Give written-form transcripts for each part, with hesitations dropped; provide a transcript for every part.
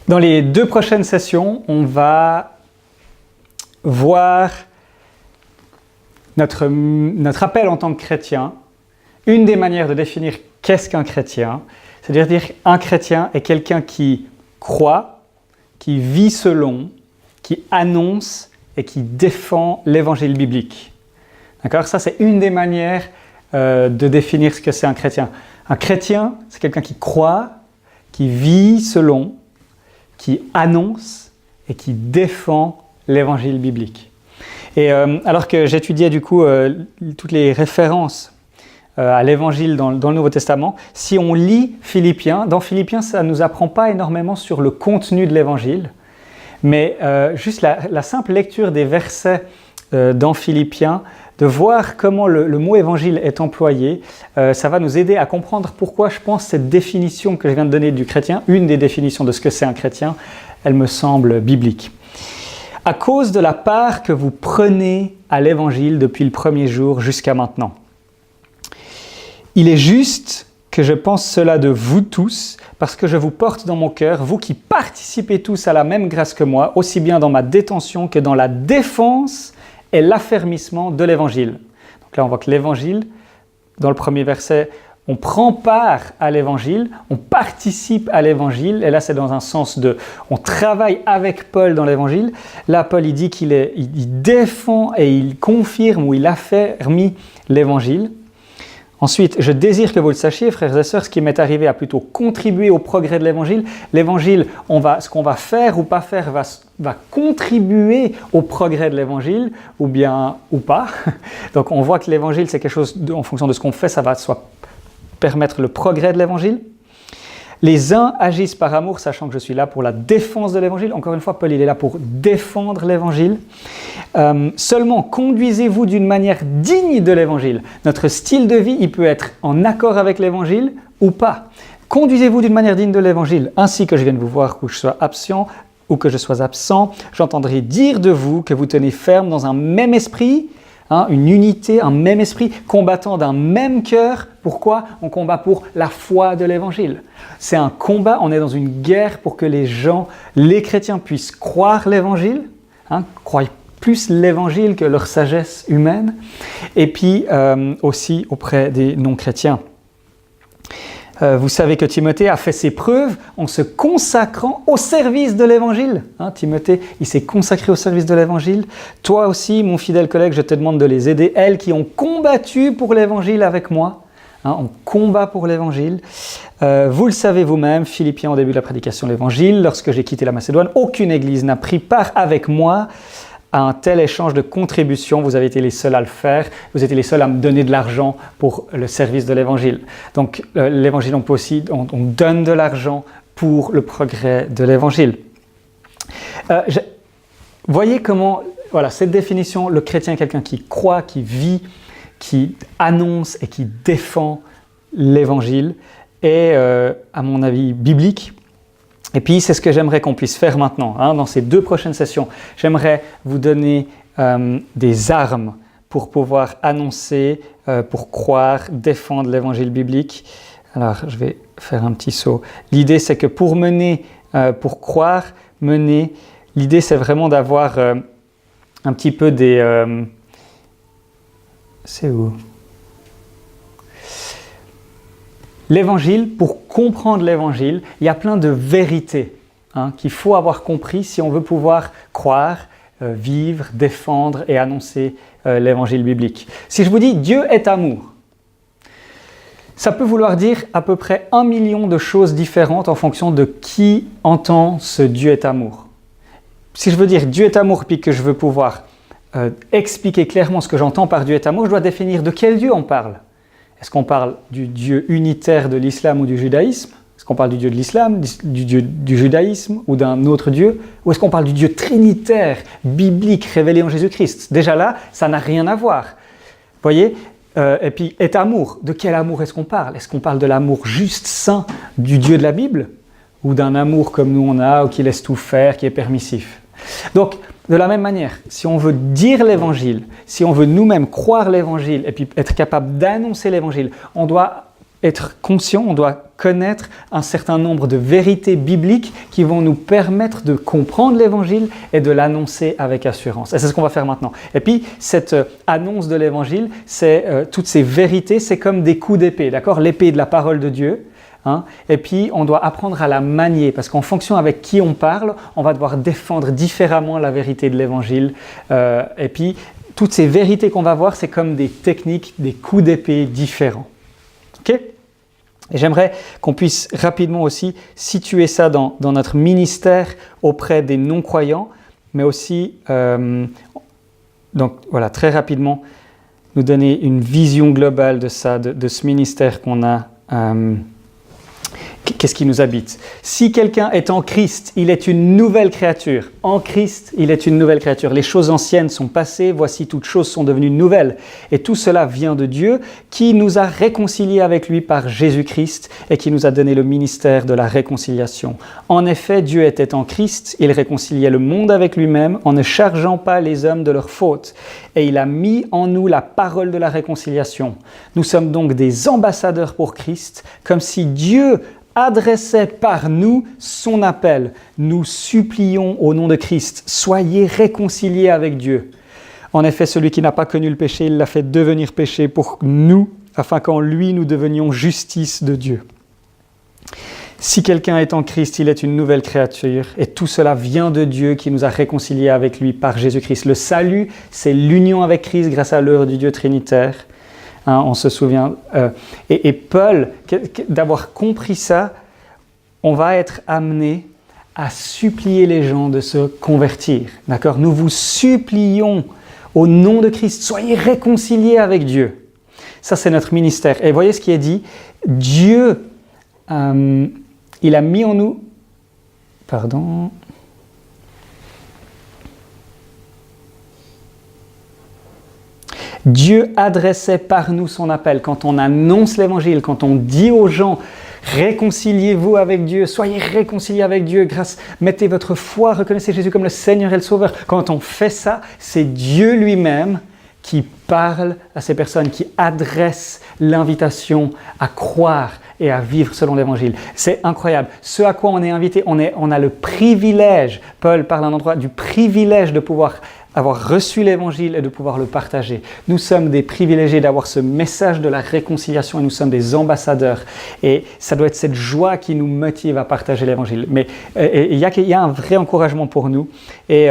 Dans les 2 prochaines sessions, on va voir notre appel en tant que chrétien. Une des manières de définir qu'est-ce qu'un chrétien, c'est-à-dire dire un chrétien est quelqu'un qui croit, qui vit selon, qui annonce et qui défend l'évangile biblique. D'accord ? Ça, c'est une des manières de définir ce que c'est un chrétien. Un chrétien, c'est quelqu'un qui croit, qui vit selon, qui annonce et qui défend l'évangile biblique. Et alors que j'étudiais du coup toutes les références à l'évangile dans le Nouveau Testament, si on lit Philippiens, dans Philippiens, ça ne nous apprend pas énormément sur le contenu de l'évangile, mais juste la simple lecture des versets dans Philippiens, de voir comment le mot évangile est employé, ça va nous aider à comprendre pourquoi je pense cette définition que je viens de donner du chrétien, une des définitions de ce que c'est un chrétien, elle me semble biblique. À cause de la part que vous prenez à l'évangile depuis le premier jour jusqu'à maintenant. Il est juste que je pense cela de vous tous, parce que je vous porte dans mon cœur, vous qui participez tous à la même grâce que moi, aussi bien dans ma détention que dans la défense et l'affermissement de l'évangile. Donc là, on voit que l'évangile, dans le premier verset, on prend part à l'évangile, on participe à l'évangile, et là c'est dans un sens de, on travaille avec Paul dans l'évangile. Là, Paul, il dit il défend et il confirme ou il affermit l'évangile. Ensuite, je désire que vous le sachiez, frères et sœurs, ce qui m'est arrivé a plutôt contribué au progrès de l'évangile. L'évangile, ce qu'on va faire ou pas faire va contribuer au progrès de l'évangile, ou pas. Donc on voit que l'évangile, c'est quelque chose, en fonction de ce qu'on fait, ça va soit permettre le progrès de l'évangile. Les uns agissent par amour, sachant que je suis là pour la défense de l'évangile. Encore une fois, Paul, il est là pour défendre l'évangile. Seulement, conduisez-vous d'une manière digne de l'évangile. Notre style de vie, il peut être en accord avec l'évangile ou pas. Conduisez-vous d'une manière digne de l'évangile, ainsi que je vienne vous voir que je sois absent ou que je sois absent. J'entendrai dire de vous que vous tenez ferme dans un même esprit, une unité, un même esprit, combattant d'un même cœur. Pourquoi ? On combat pour la foi de l'évangile. C'est un combat, on est dans une guerre pour que les chrétiens puissent croire l'évangile, croient plus l'évangile que leur sagesse humaine, et puis aussi auprès des non-chrétiens. Vous savez que Timothée a fait ses preuves en se consacrant au service de l'évangile. Timothée, il s'est consacré au service de l'évangile. Toi aussi, mon fidèle collègue, je te demande de les aider, elles qui ont combattu pour l'évangile avec moi. On combat pour l'évangile. Vous le savez vous-même, Philippiens, au début de la prédication de l'évangile, lorsque j'ai quitté la Macédoine, aucune église n'a pris part avec moi à un tel échange de contributions. Vous avez été les seuls à le faire, vous étiez les seuls à me donner de l'argent pour le service de l'évangile. Donc l'évangile, on donne de l'argent pour le progrès de l'évangile. Voyez comment, cette définition, le chrétien est quelqu'un qui croit, qui vit, qui annonce et qui défend l'évangile, est, à mon avis, biblique. Et puis, c'est ce que j'aimerais qu'on puisse faire maintenant, dans ces 2 prochaines sessions. J'aimerais vous donner des armes pour pouvoir annoncer, pour croire, défendre l'évangile biblique. Alors, je vais faire un petit saut. L'idée, c'est que pour croire, l'idée, c'est vraiment d'avoir un petit peu des... c'est où ? L'évangile, pour comprendre l'évangile, il y a plein de vérités qu'il faut avoir compris si on veut pouvoir croire, vivre, défendre et annoncer l'évangile biblique. Si je vous dis « Dieu est amour », ça peut vouloir dire à peu près 1 million de choses différentes en fonction de qui entend ce « Dieu est amour ». Si je veux dire « Dieu est amour » puis que je veux pouvoir expliquer clairement ce que j'entends par Dieu est amour, je dois définir de quel Dieu on parle. Est-ce qu'on parle du Dieu unitaire de l'islam ou du judaïsme ? Est-ce qu'on parle du Dieu de l'islam, du Dieu du judaïsme ou d'un autre Dieu ? Ou est-ce qu'on parle du Dieu trinitaire, biblique, révélé en Jésus-Christ ? Déjà là, ça n'a rien à voir. Vous voyez ? Et puis, est amour. De quel amour est-ce qu'on parle ? Est-ce qu'on parle de l'amour juste, saint du Dieu de la Bible ? Ou d'un amour comme nous on a, ou qui laisse tout faire, qui est permissif ? Donc, de la même manière, si on veut dire l'évangile, si on veut nous-mêmes croire l'évangile et puis être capable d'annoncer l'évangile, on doit être conscient, on doit connaître un certain nombre de vérités bibliques qui vont nous permettre de comprendre l'Évangile et de l'annoncer avec assurance. Et c'est ce qu'on va faire maintenant. Et puis, cette annonce de l'Évangile, toutes ces vérités, c'est comme des coups d'épée, d'accord? L'épée de la parole de Dieu. Hein? Et puis, on doit apprendre à la manier, parce qu'en fonction avec qui on parle, on va devoir défendre différemment la vérité de l'Évangile. Et puis, toutes ces vérités qu'on va voir, c'est comme des techniques, des coups d'épée différents. Ok? Et j'aimerais qu'on puisse rapidement aussi situer ça dans notre ministère auprès des non-croyants, mais aussi, donc voilà, très rapidement, nous donner une vision globale de ça, de ce ministère qu'on a. Qu'est-ce qui nous habite? Si quelqu'un est en Christ, il est une nouvelle créature. En Christ, il est une nouvelle créature. Les choses anciennes sont passées, voici toutes choses sont devenues nouvelles. Et tout cela vient de Dieu qui nous a réconciliés avec lui par Jésus-Christ et qui nous a donné le ministère de la réconciliation. En effet, Dieu était en Christ, il réconciliait le monde avec lui-même en ne chargeant pas les hommes de leurs fautes. Et il a mis en nous la parole de la réconciliation. Nous sommes donc des ambassadeurs pour Christ, comme si Dieu adressait par nous son appel. Nous supplions au nom de Christ, soyez réconciliés avec Dieu. En effet, celui qui n'a pas connu le péché, il l'a fait devenir péché pour nous, afin qu'en lui nous devenions justice de Dieu. Si quelqu'un est en Christ, il est une nouvelle créature et tout cela vient de Dieu qui nous a réconciliés avec lui par Jésus-Christ. Le salut, c'est l'union avec Christ grâce à l'œuvre du Dieu trinitaire. Hein, on se souvient. Et Paul, d'avoir compris ça, on va être amené à supplier les gens de se convertir. D'accord? Nous vous supplions au nom de Christ, soyez réconciliés avec Dieu. Ça, c'est notre ministère. Et voyez ce qui est dit. Dieu, il a mis en nous... Pardon... Dieu adressait par nous son appel. Quand on annonce l'Évangile, quand on dit aux gens « Réconciliez-vous avec Dieu, soyez réconciliés avec Dieu, mettez votre foi, reconnaissez Jésus comme le Seigneur et le Sauveur. » Quand on fait ça, c'est Dieu lui-même qui parle à ces personnes, qui adresse l'invitation à croire et à vivre selon l'Évangile. C'est incroyable. Ce à quoi on est invité, on a le privilège, Paul parle à un endroit du privilège de pouvoir avoir reçu l'Évangile et de pouvoir le partager. Nous sommes des privilégiés d'avoir ce message de la réconciliation et nous sommes des ambassadeurs. Et ça doit être cette joie qui nous motive à partager l'Évangile. Mais il y a un vrai encouragement pour nous. Et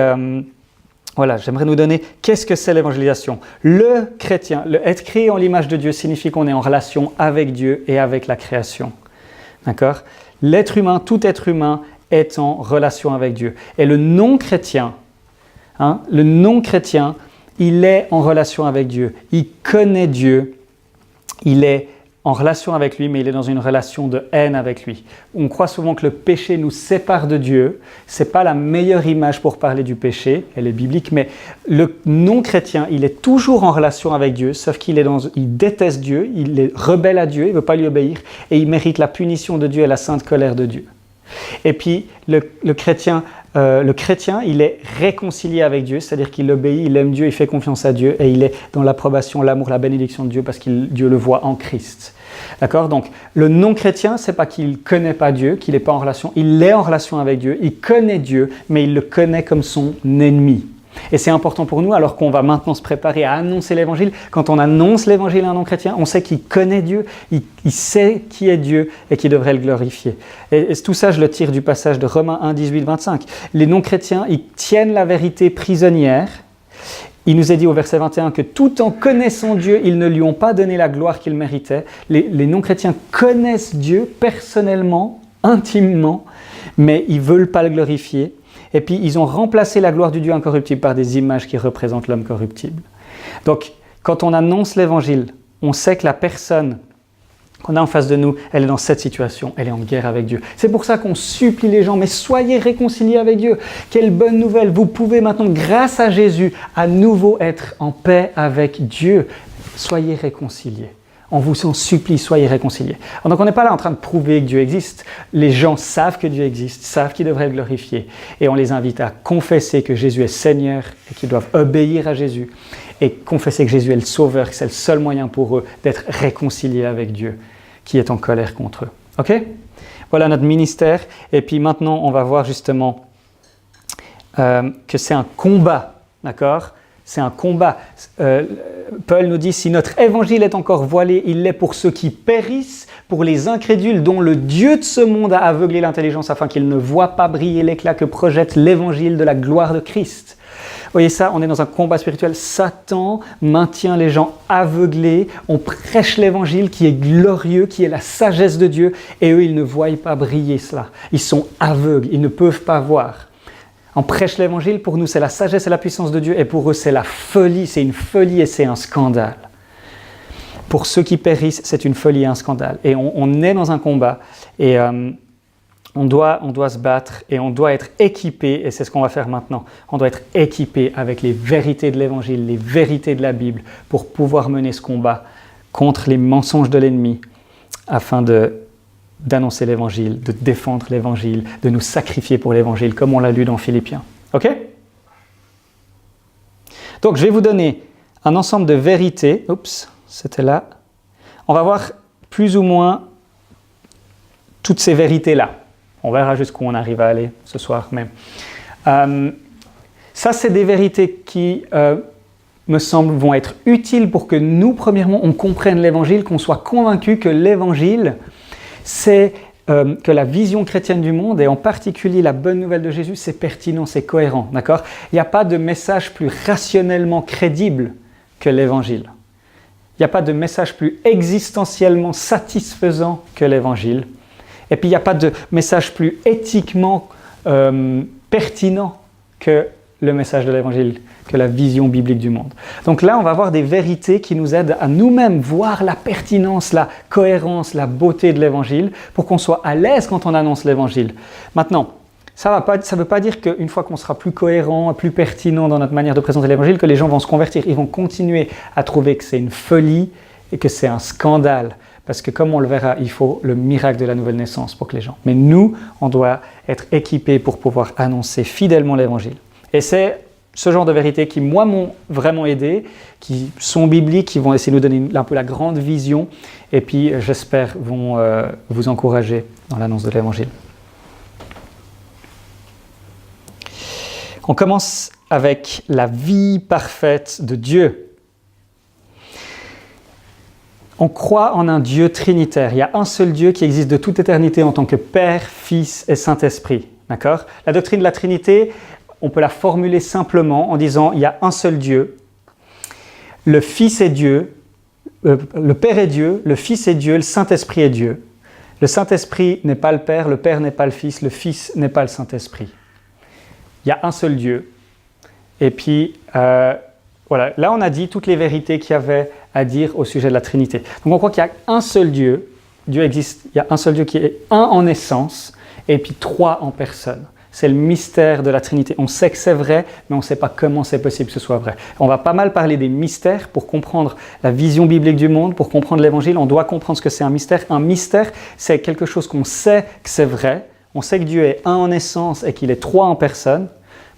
voilà, j'aimerais nous donner qu'est-ce que c'est l'évangélisation. Le chrétien, être créé en l'image de Dieu signifie qu'on est en relation avec Dieu et avec la création. D'accord? L'être humain, tout être humain est en relation avec Dieu. Et le non-chrétien, le non-chrétien, il est en relation avec Dieu. Il connaît Dieu. Il est en relation avec lui, mais il est dans une relation de haine avec lui. On croit souvent que le péché nous sépare de Dieu. Ce n'est pas la meilleure image pour parler du péché. Elle est biblique, mais le non-chrétien, il est toujours en relation avec Dieu, sauf qu'il déteste Dieu, il est rebelle à Dieu, il ne veut pas lui obéir, et il mérite la punition de Dieu et la sainte colère de Dieu. Et puis, le chrétien, il est réconcilié avec Dieu, c'est-à-dire qu'il obéit, il aime Dieu, il fait confiance à Dieu et il est dans l'approbation, l'amour, la bénédiction de Dieu parce que Dieu le voit en Christ. D'accord? Donc, le non-chrétien, c'est pas qu'il ne connaît pas Dieu, qu'il n'est pas en relation, il est en relation avec Dieu, il connaît Dieu, mais il le connaît comme son ennemi. Et c'est important pour nous, alors qu'on va maintenant se préparer à annoncer l'Évangile. Quand on annonce l'Évangile à un non-chrétien, on sait qu'il connaît Dieu, il sait qui est Dieu et qu'il devrait le glorifier. Et tout ça, je le tire du passage de Romains 1, 18, 25. Les non-chrétiens, ils tiennent la vérité prisonnière. Il nous est dit au verset 21 que tout en connaissant Dieu, ils ne lui ont pas donné la gloire qu'il méritait. Les non-chrétiens connaissent Dieu personnellement, intimement, mais ils ne veulent pas le glorifier. Et puis, ils ont remplacé la gloire du Dieu incorruptible par des images qui représentent l'homme corruptible. Donc, quand on annonce l'Évangile, on sait que la personne qu'on a en face de nous, elle est dans cette situation, elle est en guerre avec Dieu. C'est pour ça qu'on supplie les gens, mais soyez réconciliés avec Dieu. Quelle bonne nouvelle, vous pouvez maintenant, grâce à Jésus, à nouveau être en paix avec Dieu. Soyez réconciliés. On vous en supplie, soyez réconciliés. Donc on n'est pas là en train de prouver que Dieu existe. Les gens savent que Dieu existe, savent qu'ils devraient le glorifier. Et on les invite à confesser que Jésus est Seigneur et qu'ils doivent obéir à Jésus. Et confesser que Jésus est le Sauveur, que c'est le seul moyen pour eux d'être réconciliés avec Dieu. qui est en colère contre eux. Ok? Voilà notre ministère. Et puis maintenant, on va voir justement que c'est un combat. D'accord? C'est un combat. Paul nous dit, si notre évangile est encore voilé, il l'est pour ceux qui périssent, pour les incrédules dont le Dieu de ce monde a aveuglé l'intelligence afin qu'ils ne voient pas briller l'éclat que projette l'évangile de la gloire de Christ. Vous voyez ça, on est dans un combat spirituel. Satan maintient les gens aveuglés. On prêche l'évangile qui est glorieux, qui est la sagesse de Dieu. Et eux, ils ne voient pas briller cela. Ils sont aveugles, ils ne peuvent pas voir. On prêche l'évangile, pour nous, c'est la sagesse et la puissance de Dieu. Et pour eux, c'est la folie, c'est une folie et c'est un scandale. Pour ceux qui périssent, c'est une folie et un scandale. Et on est dans un combat et on doit se battre et on doit être équipé, et c'est ce qu'on va faire maintenant. On doit être équipé avec les vérités de l'Évangile, les vérités de la Bible, pour pouvoir mener ce combat contre les mensonges de l'ennemi, afin d'annoncer l'Évangile, de défendre l'Évangile, de nous sacrifier pour l'Évangile, comme on l'a lu dans Philippiens. Ok? Donc, je vais vous donner un ensemble de vérités. Oups, c'était là. On va voir plus ou moins toutes ces vérités-là. On verra jusqu'où on arrive à aller ce soir même. Ça, c'est des vérités qui, me semblent, vont être utiles pour que nous, premièrement, on comprenne l'Évangile, qu'on soit convaincus que l'Évangile, c'est que la vision chrétienne du monde, et en particulier la bonne nouvelle de Jésus, c'est pertinent, c'est cohérent. D'accord? Il n'y a pas de message plus rationnellement crédible que l'Évangile. Il n'y a pas de message plus existentiellement satisfaisant que l'Évangile. Et puis, il n'y a pas de message plus éthiquement pertinent que le message de l'Évangile, que la vision biblique du monde. Donc là, on va voir des vérités qui nous aident à nous-mêmes voir la pertinence, la cohérence, la beauté de l'Évangile, pour qu'on soit à l'aise quand on annonce l'Évangile. Maintenant, ça ne veut pas dire qu'une fois qu'on sera plus cohérent, plus pertinent dans notre manière de présenter l'Évangile, que les gens vont se convertir. Ils vont continuer à trouver que c'est une folie et que c'est un scandale. Parce que comme on le verra, il faut le miracle de la nouvelle naissance pour que les gens... Mais nous, on doit être équipés pour pouvoir annoncer fidèlement l'Évangile. Et c'est ce genre de vérités qui, moi, m'ont vraiment aidé, qui sont bibliques, qui vont essayer de nous donner un peu la grande vision, et puis, j'espère, vont vous encourager dans l'annonce de l'Évangile. On commence avec la vie parfaite de Dieu. On croit en un Dieu trinitaire. Il y a un seul Dieu qui existe de toute éternité en tant que Père, Fils et Saint-Esprit. D'accord? La doctrine de la Trinité, on peut la formuler simplement en disant il y a un seul Dieu, le Fils est Dieu, le Père est Dieu, le Fils est Dieu, le Saint-Esprit est Dieu. Le Saint-Esprit n'est pas le Père n'est pas le Fils n'est pas le Saint-Esprit. Il y a un seul Dieu. Et puis, voilà, là on a dit toutes les vérités qu'il y avait à dire au sujet de la Trinité. Donc on croit qu'il y a un seul Dieu, Dieu existe, il y a un seul Dieu qui est un en essence, et puis trois en personne. C'est le mystère de la Trinité. On sait que c'est vrai, mais on ne sait pas comment c'est possible que ce soit vrai. On va pas mal parler des mystères pour comprendre la vision biblique du monde, pour comprendre l'Évangile. On doit comprendre ce que c'est un mystère. Un mystère, c'est quelque chose qu'on sait que c'est vrai. On sait que Dieu est un en essence et qu'il est trois en personne,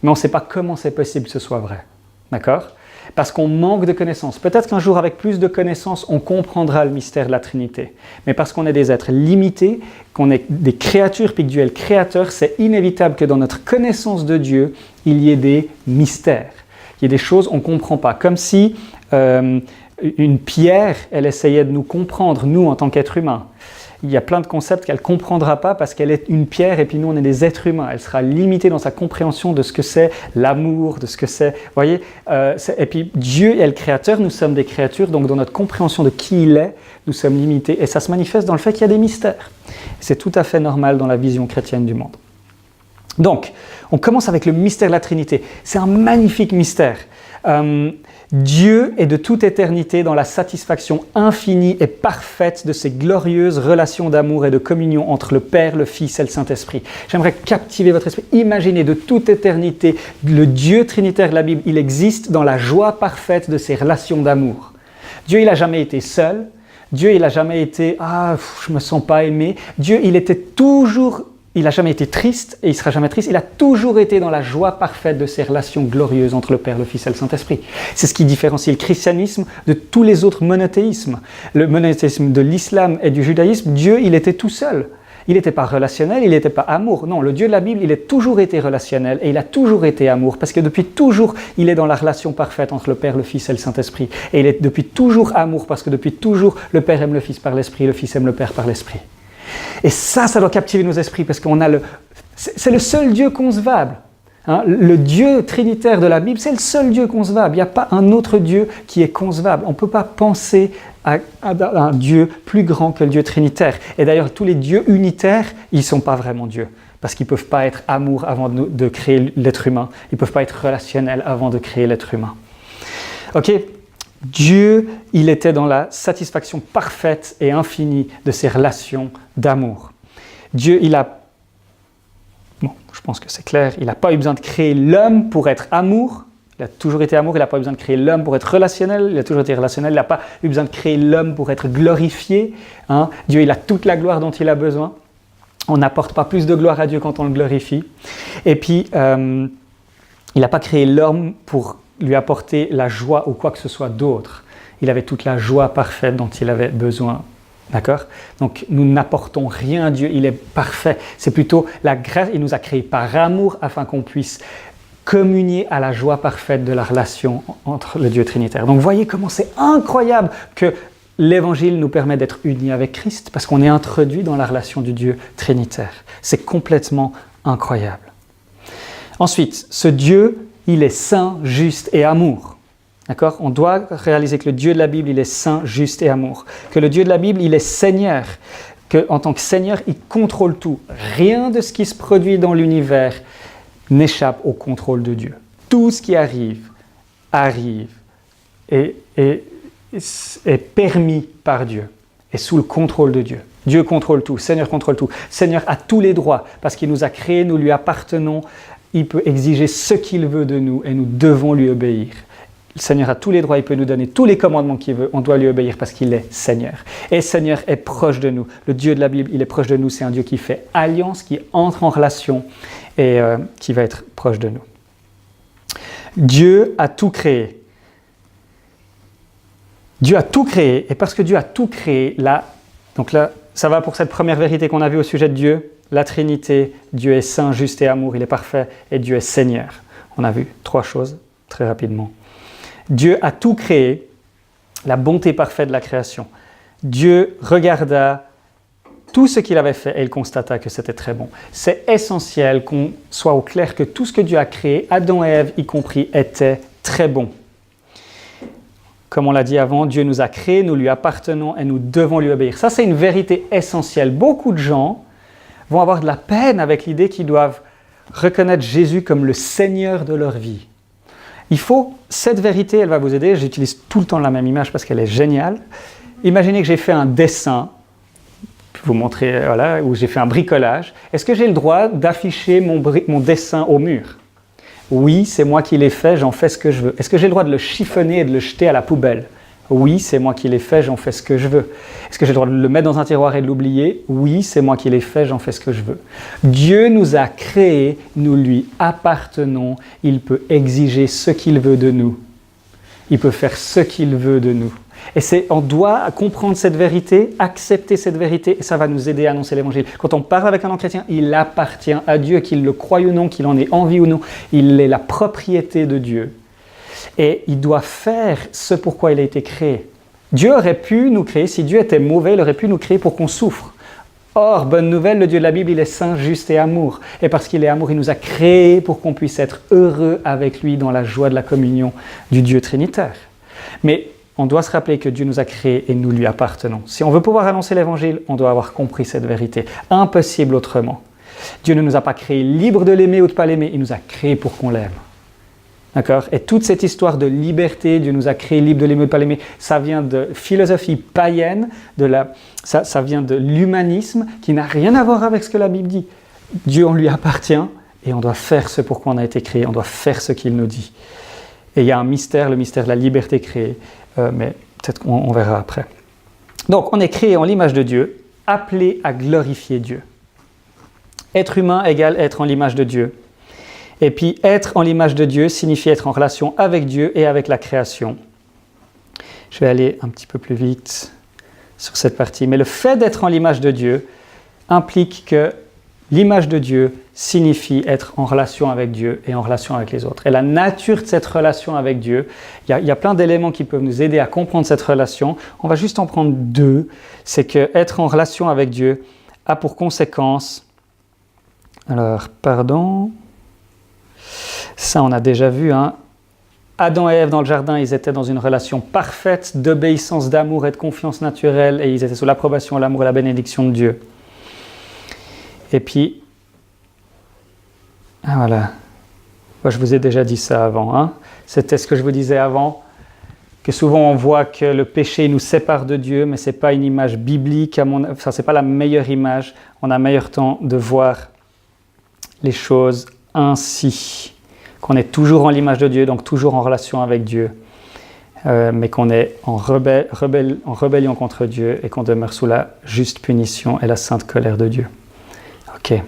mais on ne sait pas comment c'est possible que ce soit vrai. D'accord ? Parce qu'on manque de connaissances. Peut-être qu'un jour, avec plus de connaissances, on comprendra le mystère de la Trinité. Mais parce qu'on est des êtres limités, qu'on est des créatures, puis que Dieu est le Créateur, c'est inévitable que dans notre connaissance de Dieu, il y ait des mystères. Il y ait des choses qu'on ne comprend pas. Comme si une pierre, elle essayait de nous comprendre, nous, en tant qu'êtres humains. Il y a plein de concepts qu'elle ne comprendra pas parce qu'elle est une pierre et puis nous, on est des êtres humains. Elle sera limitée dans sa compréhension de ce que c'est l'amour, de ce que c'est... Vous voyez, et puis Dieu est le Créateur, nous sommes des créatures, donc dans notre compréhension de qui il est, nous sommes limités. Et ça se manifeste dans le fait qu'il y a des mystères. C'est tout à fait normal dans la vision chrétienne du monde. Donc, on commence avec le mystère de la Trinité. C'est un magnifique mystère. Dieu est de toute éternité dans la satisfaction infinie et parfaite de ces glorieuses relations d'amour et de communion entre le Père, le Fils et le Saint-Esprit. J'aimerais captiver votre esprit. Imaginez de toute éternité, le Dieu trinitaire de la Bible, il existe dans la joie parfaite de ces relations d'amour. Dieu, il n'a jamais été seul. Dieu, il n'a jamais été « Ah, je ne me sens pas aimé ». Dieu, il était toujours il n'a jamais été triste et il ne sera jamais triste. Il a toujours été dans la joie parfaite de ces relations glorieuses entre le Père, le Fils et le Saint-Esprit. C'est ce qui différencie le christianisme de tous les autres monothéismes. Le monothéisme de l'islam et du judaïsme, Dieu, il était tout seul. Il n'était pas relationnel, il n'était pas amour. Non, le Dieu de la Bible, il a toujours été relationnel et il a toujours été amour. Parce que depuis toujours, il est dans la relation parfaite entre le Père, le Fils et le Saint-Esprit. Et il est depuis toujours amour parce que depuis toujours, le Père aime le Fils par l'Esprit, le Fils aime le Père par l'Esprit. Et ça doit captiver nos esprits parce qu'on a c'est le seul Dieu concevable. Hein, le Dieu trinitaire de la Bible, c'est le seul Dieu concevable. Il n'y a pas un autre Dieu qui est concevable. On ne peut pas penser à un Dieu plus grand que le Dieu trinitaire. Et d'ailleurs, tous les dieux unitaires, ils ne sont pas vraiment Dieu. Parce qu'ils ne peuvent pas être amour avant de créer l'être humain. Ils ne peuvent pas être relationnels avant de créer l'être humain. Ok ? Dieu, il était dans la satisfaction parfaite et infinie de ses relations d'amour. Dieu, je pense que c'est clair, il n'a pas eu besoin de créer l'homme pour être amour. Il a toujours été amour, il n'a pas eu besoin de créer l'homme pour être relationnel. Il a toujours été relationnel, il n'a pas eu besoin de créer l'homme pour être glorifié. Hein. Dieu, il a toute la gloire dont il a besoin. On n'apporte pas plus de gloire à Dieu quand on le glorifie. Et puis, il n'a pas créé l'homme pour lui apporter la joie ou quoi que ce soit d'autre. Il avait toute la joie parfaite dont il avait besoin. D'accord ? Donc, nous n'apportons rien à Dieu, il est parfait. C'est plutôt la grâce, il nous a créés par amour afin qu'on puisse communier à la joie parfaite de la relation entre le Dieu trinitaire. Donc, voyez comment c'est incroyable que l'Évangile nous permet d'être unis avec Christ parce qu'on est introduit dans la relation du Dieu trinitaire. C'est complètement incroyable. Ensuite, ce Dieu, il est saint, juste et amour. D'accord ? On doit réaliser que le Dieu de la Bible, il est saint, juste et amour. Que le Dieu de la Bible, il est Seigneur. Qu'en tant que Seigneur, il contrôle tout. Rien de ce qui se produit dans l'univers n'échappe au contrôle de Dieu. Tout ce qui arrive et est permis par Dieu, est sous le contrôle de Dieu. Dieu contrôle tout, Seigneur contrôle tout. Seigneur a tous les droits parce qu'il nous a créés, nous lui appartenons. Il peut exiger ce qu'il veut de nous et nous devons lui obéir. Le Seigneur a tous les droits, il peut nous donner tous les commandements qu'il veut, on doit lui obéir parce qu'il est Seigneur. Et Seigneur est proche de nous. Le Dieu de la Bible, il est proche de nous, c'est un Dieu qui fait alliance, qui entre en relation et qui va être proche de nous. Dieu a tout créé. Dieu a tout créé, et parce que Dieu a tout créé, donc là, ça va pour cette première vérité qu'on a vue au sujet de Dieu, la Trinité, Dieu est saint, juste et amour, il est parfait, et Dieu est Seigneur. On a vu 3 choses, très rapidement. Dieu a tout créé, la bonté parfaite de la création. Dieu regarda tout ce qu'il avait fait et il constata que c'était très bon. C'est essentiel qu'on soit au clair que tout ce que Dieu a créé, Adam et Ève y compris, était très bon. Comme on l'a dit avant, Dieu nous a créés, nous lui appartenons et nous devons lui obéir. Ça, c'est une vérité essentielle. Beaucoup de gens vont avoir de la peine avec l'idée qu'ils doivent reconnaître Jésus comme le Seigneur de leur vie. Cette vérité, elle va vous aider. J'utilise tout le temps la même image parce qu'elle est géniale. Imaginez que j'ai fait un dessin, je vais vous montrer, où j'ai fait un bricolage. Est-ce que j'ai le droit d'afficher mon dessin au mur ? Oui, c'est moi qui l'ai fait, j'en fais ce que je veux. Est-ce que j'ai le droit de le chiffonner et de le jeter à la poubelle ? Oui, c'est moi qui l'ai fait, j'en fais ce que je veux. Est-ce que j'ai le droit de le mettre dans un tiroir et de l'oublier ? Oui, c'est moi qui l'ai fait, j'en fais ce que je veux. Dieu nous a créés, nous lui appartenons, il peut exiger ce qu'il veut de nous. Il peut faire ce qu'il veut de nous. Et on doit comprendre cette vérité, accepter cette vérité, et ça va nous aider à annoncer l'Évangile. Quand on parle avec un non-chrétien, il appartient à Dieu, qu'il le croie ou non, qu'il en ait envie ou non. Il est la propriété de Dieu. Et il doit faire ce pourquoi il a été créé. Dieu aurait pu nous créer, si Dieu était mauvais, il aurait pu nous créer pour qu'on souffre. Or, bonne nouvelle, le Dieu de la Bible, il est saint, juste et amour. Et parce qu'il est amour, il nous a créés pour qu'on puisse être heureux avec lui dans la joie de la communion du Dieu trinitaire. Mais on doit se rappeler que Dieu nous a créés et nous lui appartenons. Si on veut pouvoir annoncer l'Évangile, on doit avoir compris cette vérité. Impossible autrement. Dieu ne nous a pas créés libres de l'aimer ou de ne pas l'aimer, il nous a créés pour qu'on l'aime. D'accord ? Et toute cette histoire de liberté, Dieu nous a créés libres de l'aimer ou de ne pas l'aimer, ça vient de philosophie païenne, ça vient de l'humanisme qui n'a rien à voir avec ce que la Bible dit. Dieu, on lui appartient et on doit faire ce pour quoi on a été créé, on doit faire ce qu'il nous dit. Et il y a un mystère, le mystère de la liberté créée, mais peut-être qu'on verra après. Donc, on est créé en l'image de Dieu, appelé à glorifier Dieu. être humain égale être en l'image de Dieu. Et puis être en l'image de Dieu signifie être en relation avec Dieu et avec la création. Je vais aller un petit peu plus vite sur cette partie. Mais le fait d'être en l'image de Dieu implique que l'image de Dieu signifie être en relation avec Dieu et en relation avec les autres. Et la nature de cette relation avec Dieu, il y a plein d'éléments qui peuvent nous aider à comprendre cette relation. On va juste en prendre deux. C'est que être en relation avec Dieu a pour conséquence... Alors, pardon... Ça, on a déjà vu, hein. Adam et Ève dans le jardin, ils étaient dans une relation parfaite d'obéissance, d'amour et de confiance naturelle, et ils étaient sous l'approbation, l'amour et la bénédiction de Dieu. Et puis, voilà. Moi, je vous ai déjà dit ça avant, hein. C'était ce que je vous disais avant, que souvent on voit que le péché nous sépare de Dieu, mais ce n'est pas une image biblique, enfin, ce n'est pas la meilleure image. On a meilleur temps de voir les choses ainsi, qu'on est toujours en l'image de Dieu, donc toujours en relation avec Dieu, mais qu'on est en rébellion contre Dieu et qu'on demeure sous la juste punition et la sainte colère de Dieu. Ok.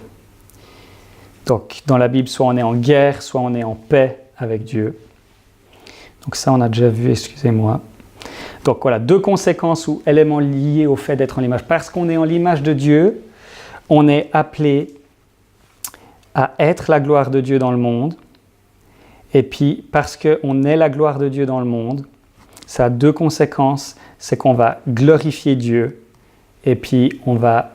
Donc dans la Bible, soit on est en guerre, soit on est en paix avec Dieu. Donc ça, on a déjà vu, excusez-moi. Donc voilà, deux conséquences ou éléments liés au fait d'être en l'image. Parce qu'on est en l'image de Dieu, on est appelé à être la gloire de Dieu dans le monde. Et puis, parce qu'on est la gloire de Dieu dans le monde, ça a deux conséquences. C'est qu'on va glorifier Dieu et puis on va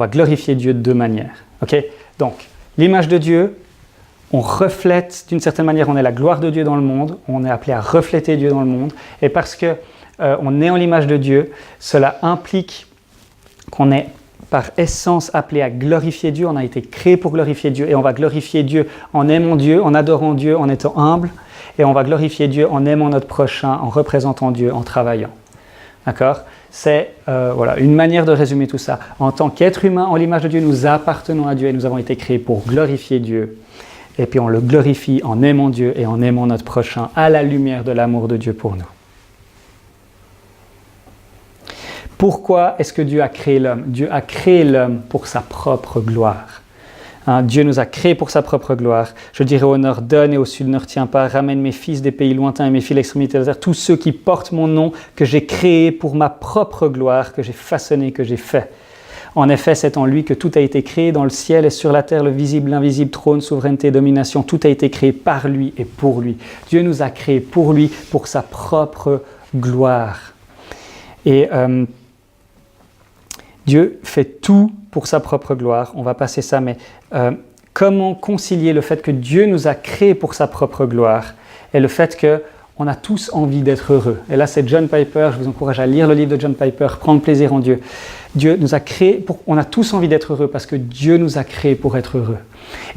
glorifier Dieu de deux manières. Okay? Donc, l'image de Dieu, on reflète, d'une certaine manière, on est la gloire de Dieu dans le monde. On est appelé à refléter Dieu dans le monde. Et parce qu'on est en l'image de Dieu, cela implique qu'on est par essence appelé à glorifier Dieu. On a été créé pour glorifier Dieu et on va glorifier Dieu en aimant Dieu, en adorant Dieu, en étant humble, et on va glorifier Dieu en aimant notre prochain, en représentant Dieu, en travaillant. D'accord ? C'est voilà, une manière de résumer tout ça. En tant qu'être humain, en l'image de Dieu, nous appartenons à Dieu et nous avons été créés pour glorifier Dieu. Et puis on le glorifie en aimant Dieu et en aimant notre prochain à la lumière de l'amour de Dieu pour nous. Pourquoi est-ce que Dieu a créé l'homme ? Dieu a créé l'homme pour sa propre gloire. Hein, Dieu nous a créés pour sa propre gloire. Je dirais au nord, donne, et au sud, ne retiens pas. Ramène mes fils des pays lointains et mes filles de l'extrémité de la terre, tous ceux qui portent mon nom, que j'ai créé pour ma propre gloire, que j'ai façonné, que j'ai fait. En effet, c'est en lui que tout a été créé, dans le ciel et sur la terre, le visible, l'invisible, trône, souveraineté, domination. Tout a été créé par lui et pour lui. Dieu nous a créés pour lui, pour sa propre gloire. Et Dieu fait tout pour sa propre gloire. On va passer ça, mais comment concilier le fait que Dieu nous a créés pour sa propre gloire et le fait qu'on a tous envie d'être heureux. Et là, c'est John Piper. Je vous encourage à lire le livre de John Piper, Prendre plaisir en Dieu. Dieu nous a créés on a tous envie d'être heureux parce que Dieu nous a créés pour être heureux.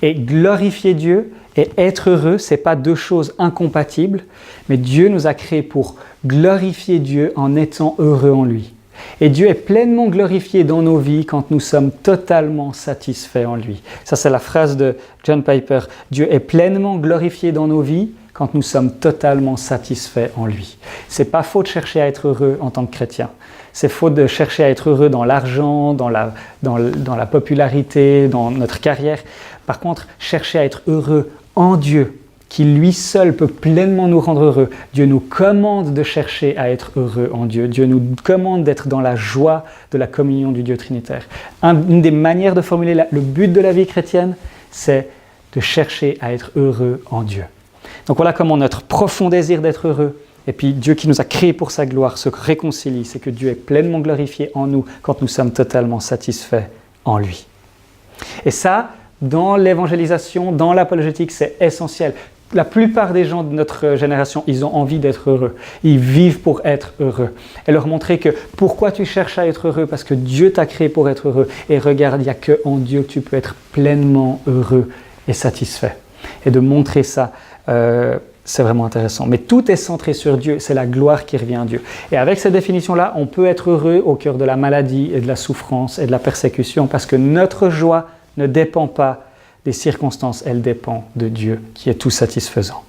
Et glorifier Dieu et être heureux, ce n'est pas deux choses incompatibles, mais Dieu nous a créés pour glorifier Dieu en étant heureux en lui. Et Dieu est pleinement glorifié dans nos vies quand nous sommes totalement satisfaits en lui. Ça, c'est la phrase de John Piper. Dieu est pleinement glorifié dans nos vies quand nous sommes totalement satisfaits en lui. C'est pas faux de chercher à être heureux en tant que chrétien. C'est faux de chercher à être heureux dans l'argent, dans la popularité, dans notre carrière. Par contre, chercher à être heureux en Dieu, qui lui seul peut pleinement nous rendre heureux. Dieu nous commande de chercher à être heureux en Dieu. Dieu nous commande d'être dans la joie de la communion du Dieu Trinitaire. Une des manières de formuler le but de la vie chrétienne, c'est de chercher à être heureux en Dieu. Donc voilà comment notre profond désir d'être heureux, et puis Dieu qui nous a créés pour sa gloire, se réconcilie. C'est que Dieu est pleinement glorifié en nous quand nous sommes totalement satisfaits en lui. Et ça, dans l'évangélisation, dans l'apologétique, c'est essentiel. La plupart des gens de notre génération, ils ont envie d'être heureux. Ils vivent pour être heureux. Et leur montrer que pourquoi tu cherches à être heureux ? Parce que Dieu t'a créé pour être heureux. Et regarde, il n'y a qu'en Dieu que tu peux être pleinement heureux et satisfait. Et de montrer ça, c'est vraiment intéressant. Mais tout est centré sur Dieu. C'est la gloire qui revient à Dieu. Et avec cette définition-là, on peut être heureux au cœur de la maladie et de la souffrance et de la persécution parce que notre joie ne dépend pas des circonstances, elle dépend de Dieu qui est tout satisfaisant.